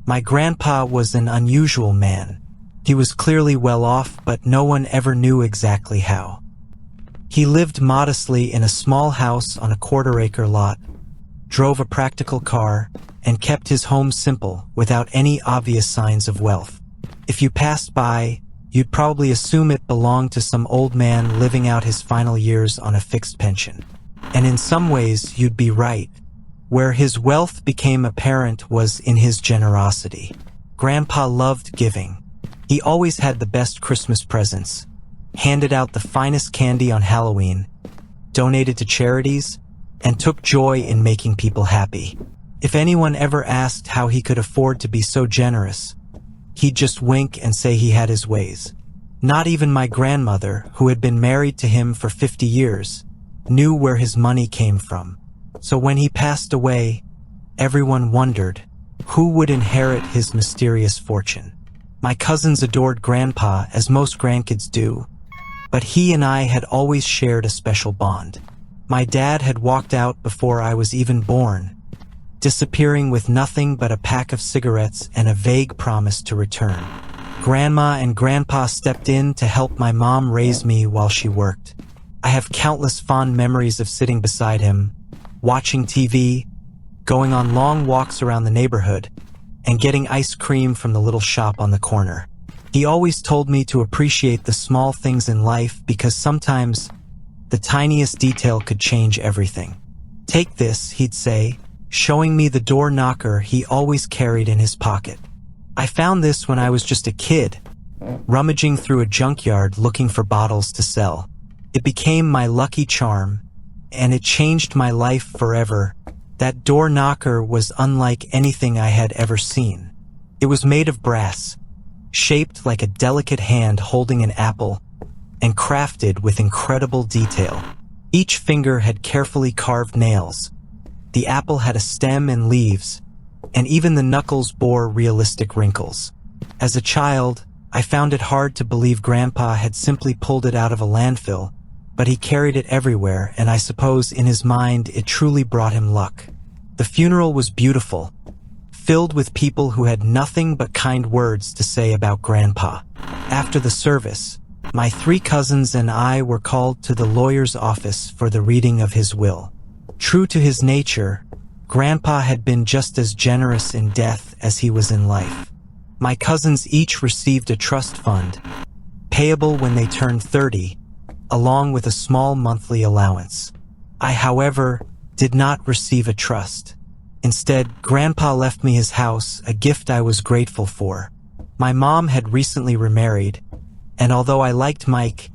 My grandpa was an unusual man. He was clearly well off, but no one ever knew exactly how. He lived modestly in a small house on a quarter-acre lot, drove a practical car, and kept his home simple without any obvious signs of wealth. If you passed by, you'd probably assume it belonged to some old man living out his final years on a fixed pension. And in some ways, you'd be right. Where his wealth became apparent was in his generosity. Grandpa loved giving. He always had the best Christmas presents, handed out the finest candy on Halloween, donated to charities, and took joy in making people happy. If anyone ever asked how he could afford to be so generous, he'd just wink and say he had his ways. Not even my grandmother, who had been married to him for 50 years, knew where his money came from. So when he passed away, everyone wondered who would inherit his mysterious fortune. My cousins adored Grandpa, as most grandkids do, but he and I had always shared a special bond. My dad had walked out before I was even born, disappearing with nothing but a pack of cigarettes and a vague promise to return. Grandma and Grandpa stepped in to help my mom raise me while she worked. I have countless fond memories of sitting beside him, watching TV, going on long walks around the neighborhood, and getting ice cream from the little shop on the corner. He always told me to appreciate the small things in life because sometimes the tiniest detail could change everything. "Take this," he'd say, showing me the door knocker he always carried in his pocket. I found this when I was just a kid, rummaging through a junkyard looking for bottles to sell. It became my lucky charm, and it changed my life forever. That door knocker was unlike anything I had ever seen. It was made of brass, shaped like a delicate hand holding an apple, and crafted with incredible detail. Each finger had carefully carved nails. The apple had a stem and leaves, and even the knuckles bore realistic wrinkles. As a child, I found it hard to believe Grandpa had simply pulled it out of a landfill, but he carried it everywhere, and I suppose in his mind it truly brought him luck. The funeral was beautiful, filled with people who had nothing but kind words to say about Grandpa. After the service, my 3 cousins and I were called to the lawyer's office for the reading of his will. True to his nature, Grandpa had been just as generous in death as he was in life. My cousins each received a trust fund, payable when they turned 30, along with a small monthly allowance. I, however, did not receive a trust. Instead, Grandpa left me his house, a gift I was grateful for. My mom had recently remarried, and although I liked Mike,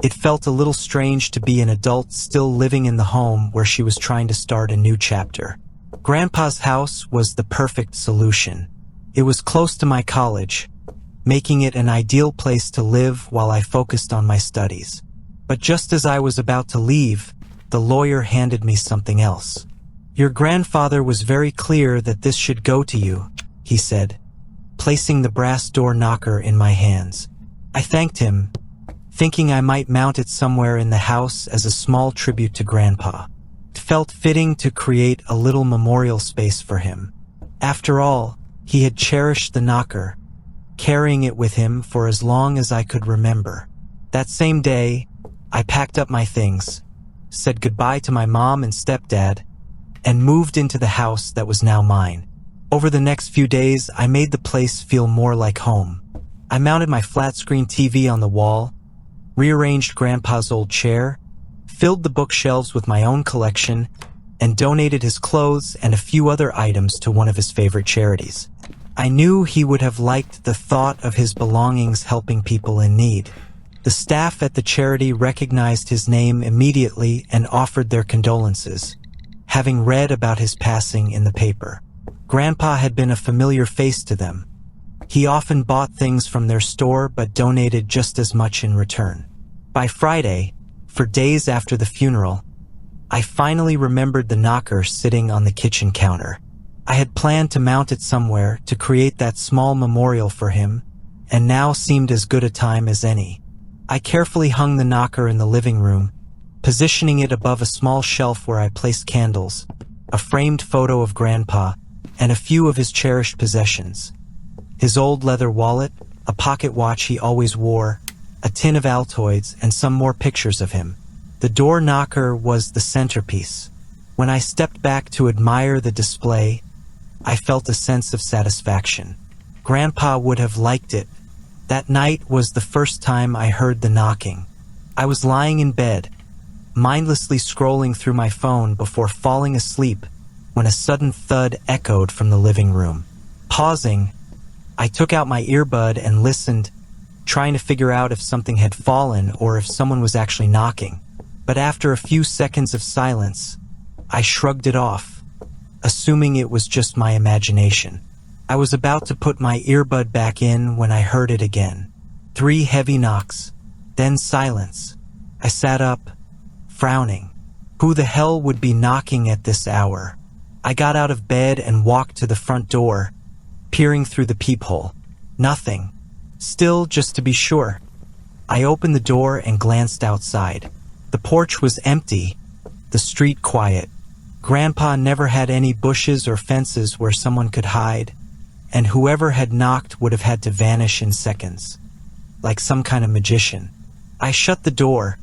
it felt a little strange to be an adult still living in the home where she was trying to start a new chapter. Grandpa's house was the perfect solution. It was close to my college, making it an ideal place to live while I focused on my studies. But just as I was about to leave, the lawyer handed me something else. "Your grandfather was very clear that this should go to you," he said, placing the brass door knocker in my hands. I thanked him, thinking I might mount it somewhere in the house as a small tribute to Grandpa. It felt fitting to create a little memorial space for him. After all, he had cherished the knocker, carrying it with him for as long as I could remember. That same day, I packed up my things, said goodbye to my mom and stepdad, and moved into the house that was now mine. Over the next few days, I made the place feel more like home. I mounted my flat-screen TV on the wall, rearranged Grandpa's old chair, filled the bookshelves with my own collection, and donated his clothes and a few other items to one of his favorite charities. I knew he would have liked the thought of his belongings helping people in need. The staff at the charity recognized his name immediately and offered their condolences, having read about his passing in the paper. Grandpa had been a familiar face to them. He often bought things from their store but donated just as much in return. By Friday, for days after the funeral, I finally remembered the knocker sitting on the kitchen counter. I had planned to mount it somewhere to create that small memorial for him, and now seemed as good a time as any. I carefully hung the knocker in the living room, positioning it above a small shelf where I placed candles, a framed photo of Grandpa, and a few of his cherished possessions. His old leather wallet, a pocket watch he always wore, a tin of Altoids, and some more pictures of him. The door knocker was the centerpiece. When I stepped back to admire the display, I felt a sense of satisfaction. Grandpa would have liked it. That night was the first time I heard the knocking. I was lying in bed, mindlessly scrolling through my phone before falling asleep when a sudden thud echoed from the living room. Pausing, I took out my earbud and listened, trying to figure out if something had fallen or if someone was actually knocking. But after a few seconds of silence, I shrugged it off, assuming it was just my imagination. I was about to put my earbud back in when I heard it again. 3 heavy knocks, then silence. I sat up, frowning. Who the hell would be knocking at this hour? I got out of bed and walked to the front door, peering through the peephole. Nothing. Still, just to be sure. I opened the door and glanced outside. The porch was empty, the street quiet. Grandpa never had any bushes or fences where someone could hide, and whoever had knocked would have had to vanish in seconds, like some kind of magician. I shut the door,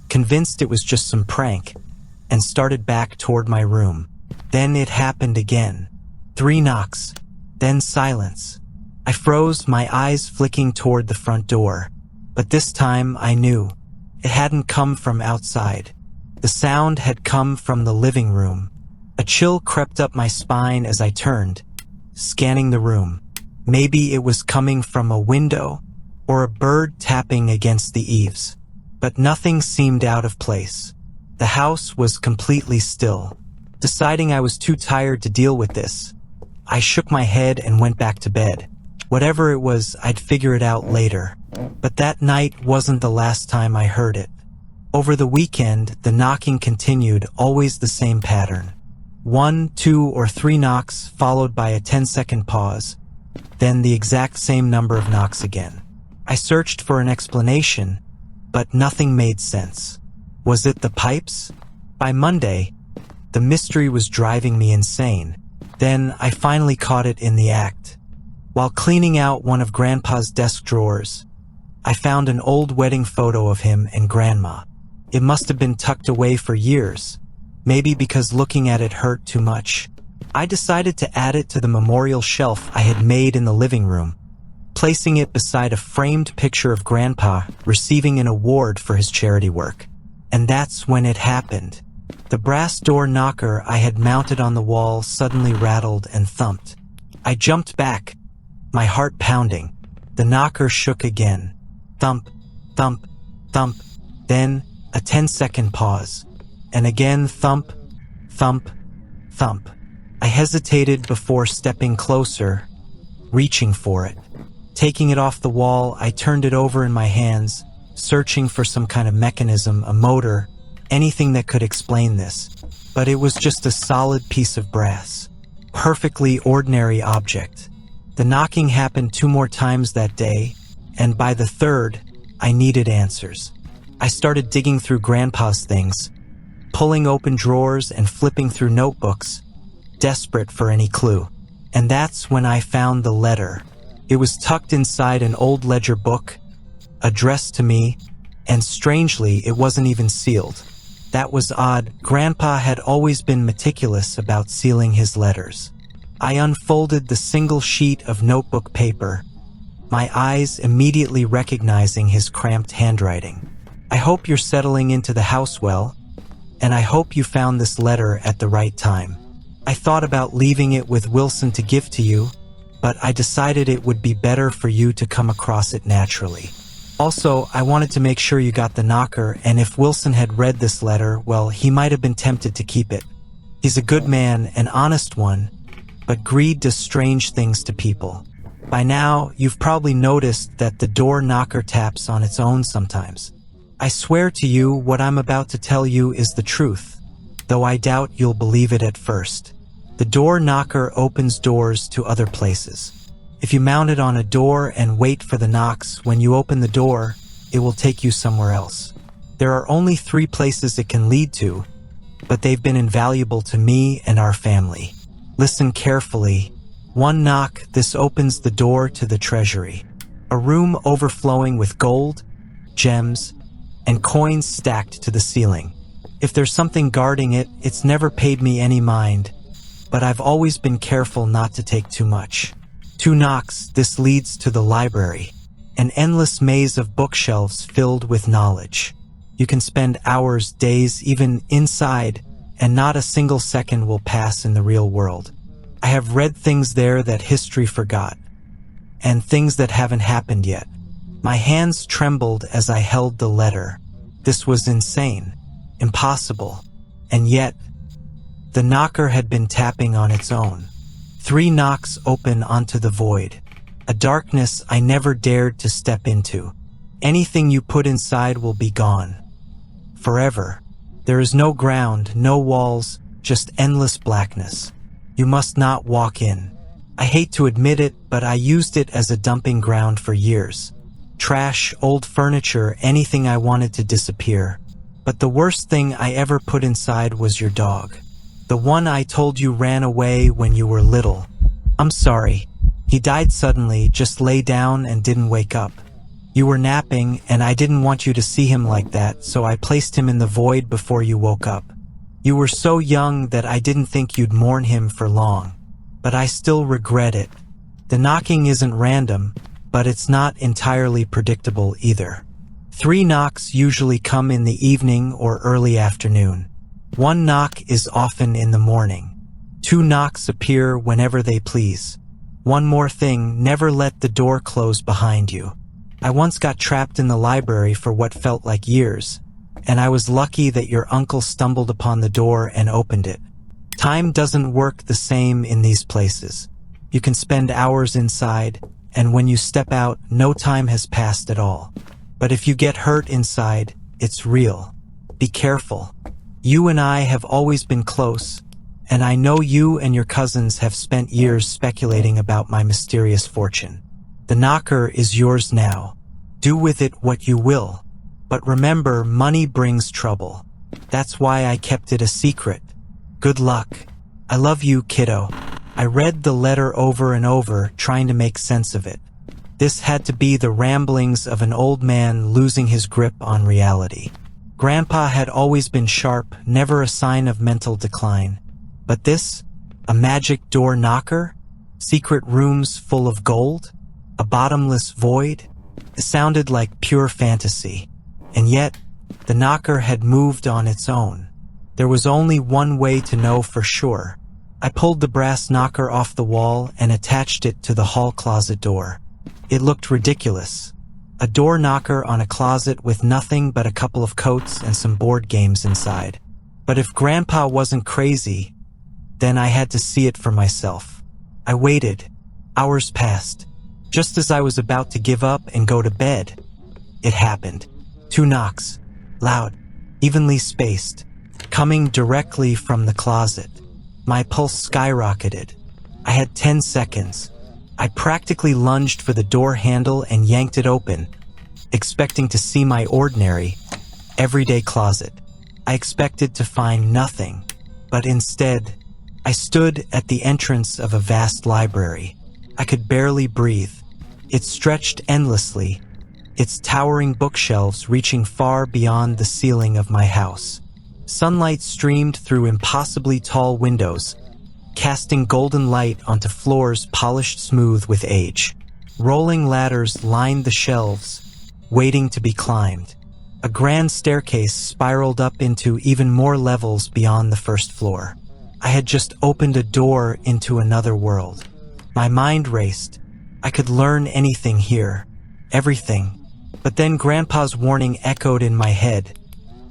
convinced it was just some prank, and started back toward my room. Then it happened again. 3 knocks, then silence. I froze, my eyes flicking toward the front door. But this time I knew. It hadn't come from outside. The sound had come from the living room. A chill crept up my spine as I turned, scanning the room. Maybe it was coming from a window, or a bird tapping against the eaves. But nothing seemed out of place. The house was completely still. Deciding I was too tired to deal with this, I shook my head and went back to bed. Whatever it was, I'd figure it out later. But that night wasn't the last time I heard it. Over the weekend, the knocking continued, always the same pattern. 1, 2, or 3 knocks, followed by a 10-second pause, then the exact same number of knocks again. I searched for an explanation, but nothing made sense. Was it the pipes? By Monday, the mystery was driving me insane. Then I finally caught it in the act. While cleaning out one of Grandpa's desk drawers, I found an old wedding photo of him and Grandma. It must have been tucked away for years, maybe because looking at it hurt too much. I decided to add it to the memorial shelf I had made in the living room, placing it beside a framed picture of Grandpa receiving an award for his charity work. And that's when it happened. The brass door knocker I had mounted on the wall suddenly rattled and thumped. I jumped back, my heart pounding. The knocker shook again. Thump, thump, thump. Then a 10-second pause. And again thump, thump, thump. I hesitated before stepping closer, reaching for it. Taking it off the wall, I turned it over in my hands, searching for some kind of mechanism, a motor, anything that could explain this. But it was just a solid piece of brass. Perfectly ordinary object. The knocking happened 2 more times that day, and by the 3rd, I needed answers. I started digging through Grandpa's things, pulling open drawers and flipping through notebooks, desperate for any clue. And that's when I found the letter. It was tucked inside an old ledger book, addressed to me, and strangely, it wasn't even sealed. That was odd. Grandpa had always been meticulous about sealing his letters. I unfolded the single sheet of notebook paper, my eyes immediately recognizing his cramped handwriting. I hope you're settling into the house well, and I hope you found this letter at the right time. I thought about leaving it with Wilson to give to you, but I decided it would be better for you to come across it naturally. Also, I wanted to make sure you got the knocker, and if Wilson had read this letter, well, he might have been tempted to keep it. He's a good man, an honest one, but greed does strange things to people. By now, you've probably noticed that the door knocker taps on its own sometimes. I swear to you, what I'm about to tell you is the truth, though I doubt you'll believe it at first. The door knocker opens doors to other places. If you mount it on a door and wait for the knocks, when you open the door, it will take you somewhere else. There are only 3 places it can lead to, but they've been invaluable to me and our family. Listen carefully, One knock, this opens the door to the treasury. A room overflowing with gold, gems, and coins stacked to the ceiling. If there's something guarding it, it's never paid me any mind, but I've always been careful not to take too much. Two knocks, this leads to the library. An endless maze of bookshelves filled with knowledge. You can spend hours, days, even inside, and not a single second will pass in the real world. I have read things there that history forgot, and things that haven't happened yet. My hands trembled as I held the letter. This was insane, impossible, and yet, the knocker had been tapping on its own. 3 knocks open onto the void, a darkness I never dared to step into. Anything you put inside will be gone. Forever. There is no ground, no walls, just endless blackness. You must not walk in. I hate to admit it, but I used it as a dumping ground for years. Trash, old furniture, anything I wanted to disappear. But the worst thing I ever put inside was your dog. The one I told you ran away when you were little. I'm sorry. He died suddenly, just lay down and didn't wake up. You were napping, and I didn't want you to see him like that, so I placed him in the void before you woke up. You were so young that I didn't think you'd mourn him for long. But I still regret it. The knocking isn't random, but it's not entirely predictable either. 3 knocks usually come in the evening or early afternoon. 1 knock is often in the morning. 2 knocks appear whenever they please. One more thing, never let the door close behind you. I once got trapped in the library for what felt like years, and I was lucky that your uncle stumbled upon the door and opened it. Time doesn't work the same in these places. You can spend hours inside, and when you step out, no time has passed at all. But if you get hurt inside, it's real. Be careful. You and I have always been close, and I know you and your cousins have spent years speculating about my mysterious fortune. The knocker is yours now. Do with it what you will. But remember, money brings trouble. That's why I kept it a secret. Good luck. I love you, kiddo. I read the letter over and over, trying to make sense of it. This had to be the ramblings of an old man losing his grip on reality. Grandpa had always been sharp, never a sign of mental decline. But this? A magic door knocker? Secret rooms full of gold? A bottomless void? It sounded like pure fantasy. And yet, the knocker had moved on its own. There was only one way to know for sure. I pulled the brass knocker off the wall and attached it to the hall closet door. It looked ridiculous. A door knocker on a closet with nothing but a couple of coats and some board games inside. But if Grandpa wasn't crazy, then I had to see it for myself. I waited. Hours passed. Just as I was about to give up and go to bed, it happened. 2 knocks. Loud, evenly spaced, coming directly from the closet. My pulse skyrocketed. I had 10 seconds. I practically lunged for the door handle and yanked it open, expecting to see my ordinary, everyday closet. I expected to find nothing, but instead, I stood at the entrance of a vast library. I could barely breathe. It stretched endlessly, its towering bookshelves reaching far beyond the ceiling of my house. Sunlight streamed through impossibly tall windows, casting golden light onto floors polished smooth with age. Rolling ladders lined the shelves, waiting to be climbed. A grand staircase spiraled up into even more levels beyond the first floor. I had just opened a door into another world. My mind raced. I could learn anything here. Everything. But then Grandpa's warning echoed in my head.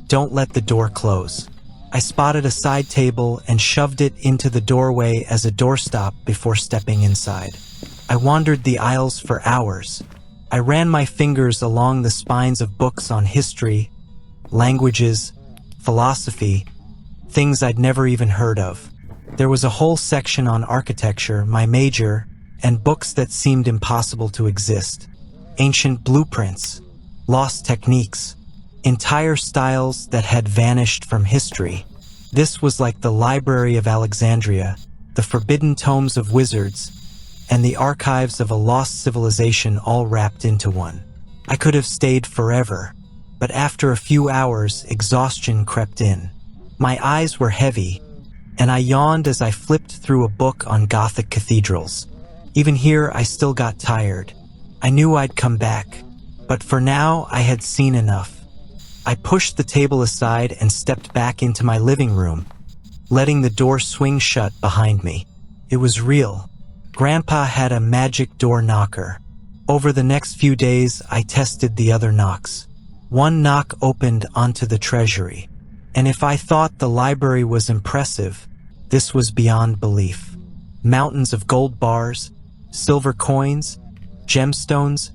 Don't let the door close. I spotted a side table and shoved it into the doorway as a doorstop before stepping inside. I wandered the aisles for hours. I ran my fingers along the spines of books on history, languages, philosophy, things I'd never even heard of. There was a whole section on architecture, my major, and books that seemed impossible to exist. Ancient blueprints, lost techniques, entire styles that had vanished from history. This was like the Library of Alexandria, the forbidden tomes of wizards, and the archives of a lost civilization all wrapped into one. I could have stayed forever, but after a few hours, exhaustion crept in. My eyes were heavy, and I yawned as I flipped through a book on Gothic cathedrals. Even here, I still got tired. I knew I'd come back, but for now, I had seen enough. I pushed the table aside and stepped back into my living room, letting the door swing shut behind me. It was real. Grandpa had a magic door knocker. Over the next few days, I tested the other knocks. One knock opened onto the treasury, and if I thought the library was impressive, this was beyond belief. Mountains of gold bars, silver coins, gemstones,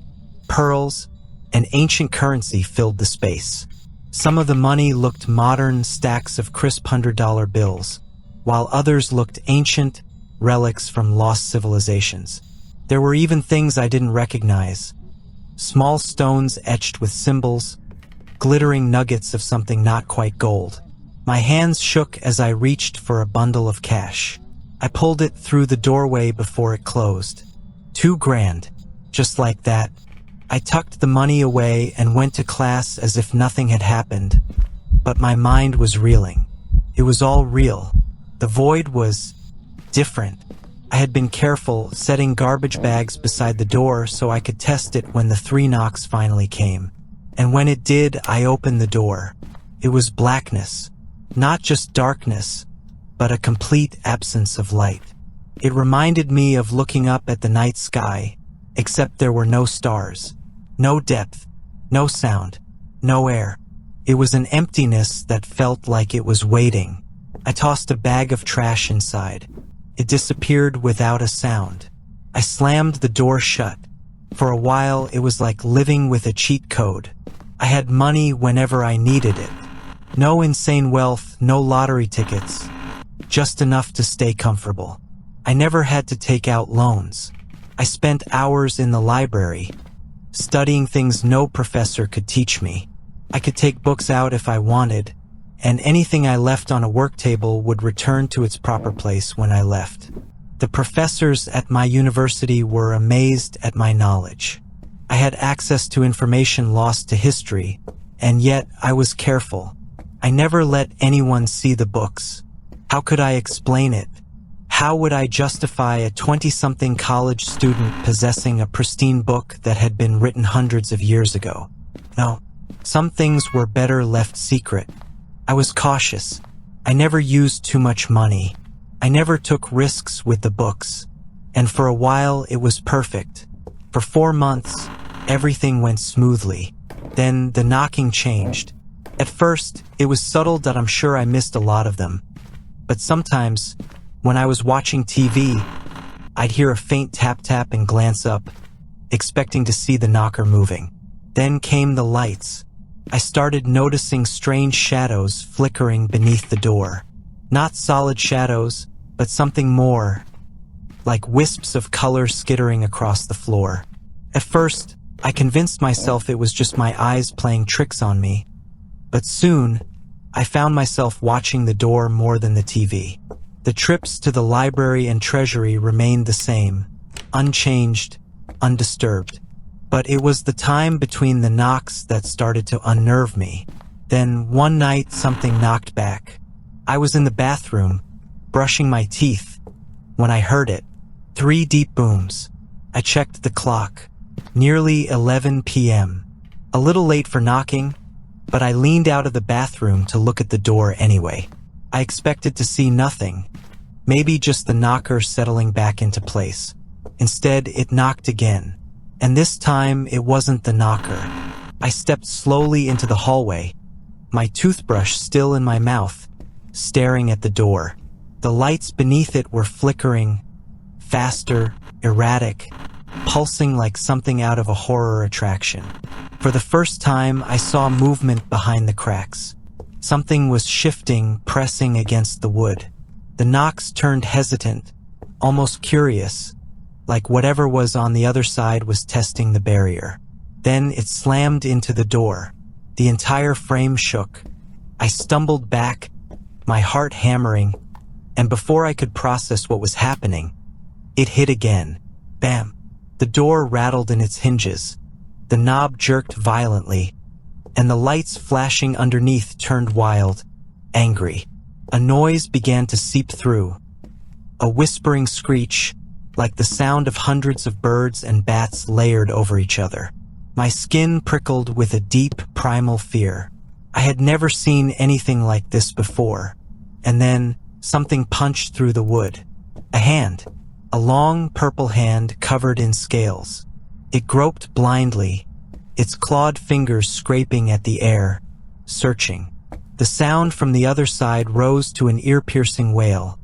pearls, and ancient currency filled the space. Some of the money looked modern stacks of crisp $100 bills, while others looked ancient relics from lost civilizations. There were even things I didn't recognize. Small stones etched with symbols, glittering nuggets of something not quite gold. My hands shook as I reached for a bundle of cash. I pulled it through the doorway before it closed. $2,000, just like that. I tucked the money away and went to class as if nothing had happened. But my mind was reeling. It was all real. The void was different. I had been careful, setting garbage bags beside the door so I could test it when the 3 knocks finally came. And when it did, I opened the door. It was blackness. Not just darkness, but a complete absence of light. It reminded me of looking up at the night sky, except there were no stars, no depth, no sound, no air. It was an emptiness that felt like it was waiting. I tossed a bag of trash inside. It disappeared without a sound. I slammed the door shut. For a while, it was like living with a cheat code. I had money whenever I needed it. No insane wealth, no lottery tickets. Just enough to stay comfortable. I never had to take out loans. I spent hours in the library, studying things no professor could teach me. I could take books out if I wanted, and anything I left on a work table would return to its proper place when I left. The professors at my university were amazed at my knowledge. I had access to information lost to history, and yet I was careful. I never let anyone see the books. How could I explain it? How would I justify a 20-something college student possessing a pristine book that had been written hundreds of years ago? No, some things were better left secret. I was cautious. I never used too much money. I never took risks with the books. And for a while, it was perfect. For 4 months, everything went smoothly. Then the knocking changed. At first, it was subtle that I'm sure I missed a lot of them. But sometimes, when I was watching TV, I'd hear a faint tap-tap and glance up, expecting to see the knocker moving. Then came the lights. I started noticing strange shadows flickering beneath the door. Not solid shadows, but something more, like wisps of color skittering across the floor. At first, I convinced myself it was just my eyes playing tricks on me. But soon, I found myself watching the door more than the TV. The trips to the library and treasury remained the same, unchanged, undisturbed. But it was the time between the knocks that started to unnerve me. Then, one night, something knocked back. I was in the bathroom, brushing my teeth, when I heard it. 3 deep booms. I checked the clock. Nearly 11 p.m. A little late for knocking, but I leaned out of the bathroom to look at the door anyway. I expected to see nothing, maybe just the knocker settling back into place. Instead, it knocked again, and this time it wasn't the knocker. I stepped slowly into the hallway, my toothbrush still in my mouth, staring at the door. The lights beneath it were flickering, faster, erratic, pulsing like something out of a horror attraction. For the first time, I saw movement behind the cracks. Something was shifting, pressing against the wood. The knocks turned hesitant, almost curious, like whatever was on the other side was testing the barrier. Then it slammed into the door. The entire frame shook. I stumbled back, my heart hammering, and before I could process what was happening, it hit again. Bam! The door rattled in its hinges. The knob jerked violently, and the lights flashing underneath turned wild, angry. A noise began to seep through. A whispering screech, like the sound of hundreds of birds and bats layered over each other. My skin prickled with a deep, primal fear. I had never seen anything like this before. And then, something punched through the wood. A hand. A long, purple hand covered in scales. It groped blindly, its clawed fingers scraping at the air, searching. The sound from the other side rose to an ear-piercing wail,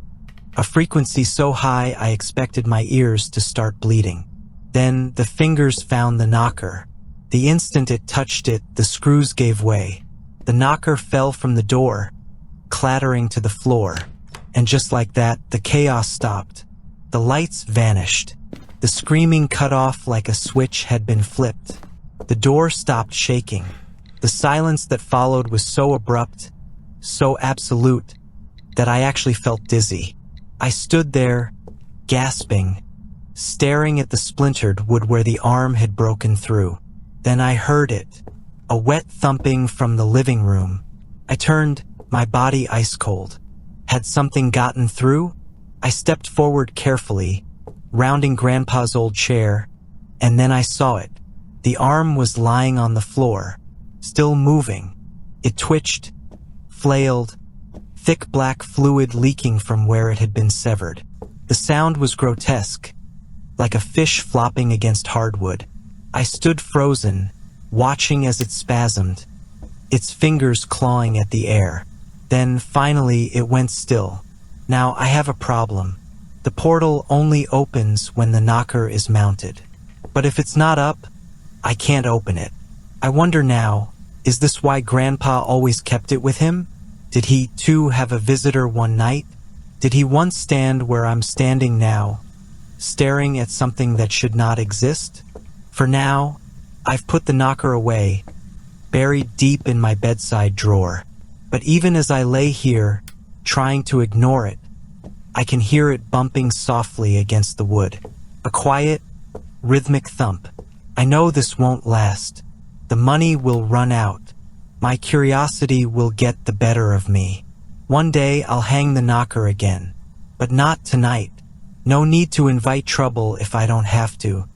a frequency so high I expected my ears to start bleeding. Then the fingers found the knocker. The instant it touched it, the screws gave way. The knocker fell from the door, clattering to the floor, and just like that, the chaos stopped. The lights vanished. The screaming cut off like a switch had been flipped. The door stopped shaking. The silence that followed was so abrupt, so absolute, that I actually felt dizzy. I stood there, gasping, staring at the splintered wood where the arm had broken through. Then I heard it, a wet thumping from the living room. I turned, my body ice cold. Had something gotten through? I stepped forward carefully, rounding Grandpa's old chair, and then I saw it. The arm was lying on the floor, still moving. It twitched, flailed, thick black fluid leaking from where it had been severed. The sound was grotesque, like a fish flopping against hardwood. I stood frozen, watching as it spasmed, its fingers clawing at the air. Then, finally, it went still. Now, I have a problem. The portal only opens when the knocker is mounted. But if it's not up, I can't open it. I wonder now, is this why Grandpa always kept it with him? Did he, too, have a visitor one night? Did he once stand where I'm standing now, staring at something that should not exist? For now, I've put the knocker away, buried deep in my bedside drawer. But even as I lay here, trying to ignore it, I can hear it bumping softly against the wood. A quiet, rhythmic thump. I know this won't last. The money will run out. My curiosity will get the better of me. One day I'll hang the knocker again. But not tonight. No need to invite trouble if I don't have to.